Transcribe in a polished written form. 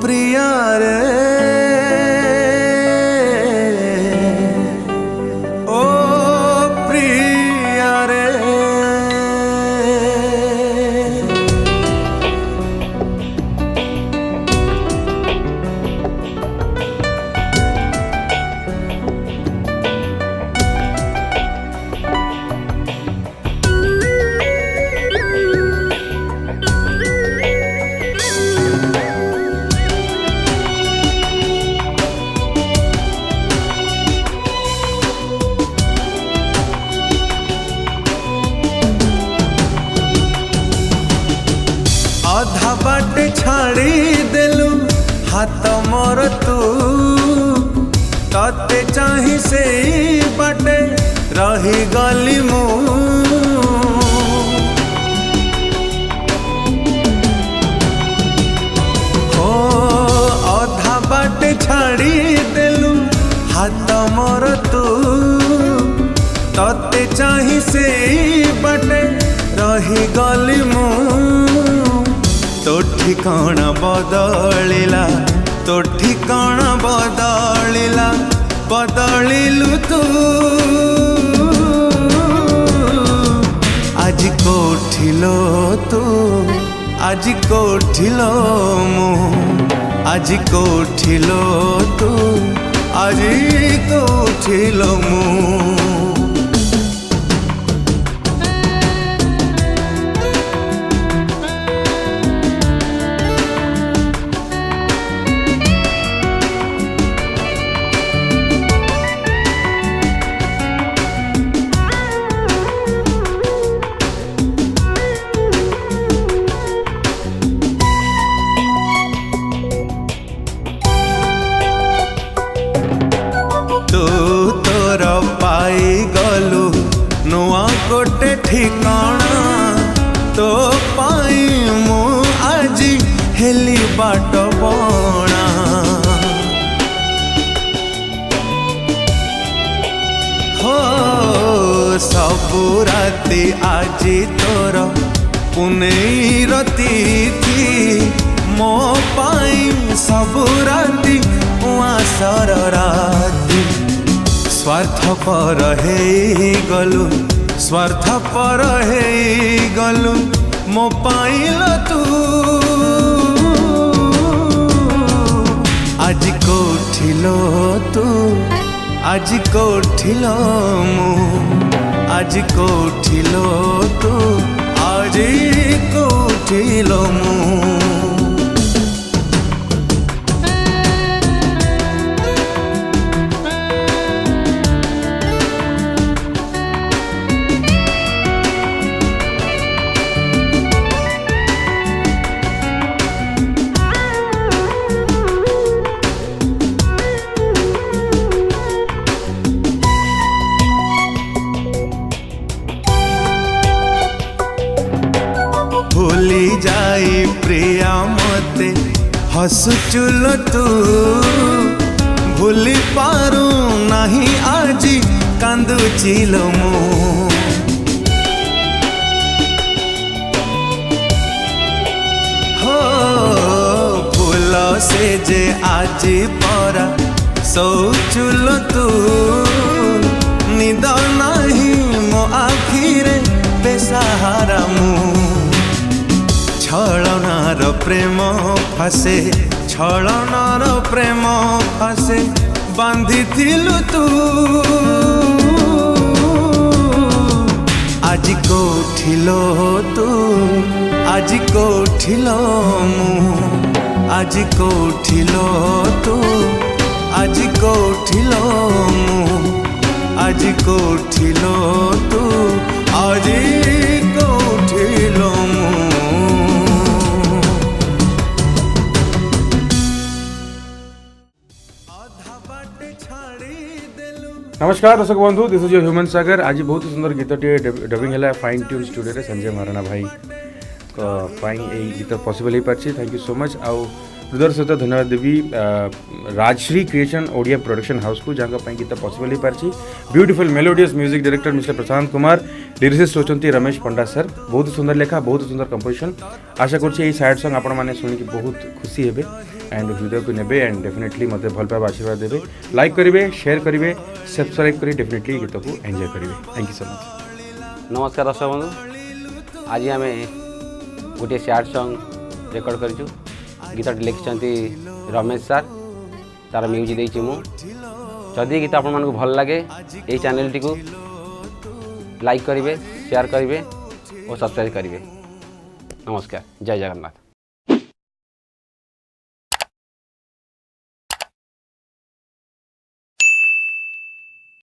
प्रिया रे ओ प्रिया रे आधा बाटे छाड़ी देलु हाथ मोर तू तते चाही से बाटे रही गली मु हो आधा बाटे छाड़ी देलु हाथ मोर तू तते चाही से बाटे रही गली मु तो ठिकाना बदलिला तो ठिकाना बदलिला बदलिलु तू आज कोठिलो तू आज कोठिलो मु आज कोठिलो तू आज कोठिलो मु पाई गलु नुआ गोटे ठिकाना तो पाई मु आज हेली बाट बणा हो सबु राति आज तोर पुनेई रती मो पाई सबु राति उआसर राति स्वार्थपर हे गलु स्वार्थपर हे गलु मो पाइल तू आज कोठिलो तू आज कोठिलो मु आज कोठिलो तू आज कोठिलो मु भूली जाई प्रिया मते हसुचुल तू भूली पारू नहीं आज कांदुचिल मु हो फूल से जे आज परा सोचुल तू निद नहीं मो आखिरे बेसहारा मु छलनार प्रेम फासे छलनार प्रेम फासे बांधी तू आज कोठिलो तू आज कोठिलो मु आज कोठिलो तू आज कोठिलो मु आज कोठिलो तू आज कोठिलो मु नमस्कार दर्शक बंधु दिस इज ह्यूमन सागर आज बहुत सुंदर गीतटे डबिंग है फाइन ट्यून स्टूडियो रे संजय महाराणा भाई गीत पॉसिबल हो party thank you so much आउ हृदय सहित धन्यवाद Devi Rajashree creation Odia production house को जहाँ गीत पॉसिबल हो party beautiful melodious music director mister Prashant Kumar lyricist होती रमेश पंडा सर बहुत सुंदर लेखा बहुत सुंदर कंपोजिशन आशा करुँच सैड सॉन्ग आपण मैंने शुणिक बहुत खुशी हे एंड वीडियो को नेबे एंड डेफिनेटली मते भल पाइबा आशीर्वाद देबे लाइक करिवे शेयर करिवे सब्सक्राइब करी डेफिनेटली गीत को एंजॉय करिवे थैंक यू सो मच। नमस्कार दर्शक बंधु आज आम गोटे सैड सॉन्ग रेकर्ड करूँ गीतटी लिखिं रमेश सार तार म्यूजिक देती जदि गीत आपण मानक भल लगे ये चैनल टी को लाइक करेंगे शेयर करेंगे और सब्सक्राइब करेंगे। नमस्कार जय जगन्नाथ।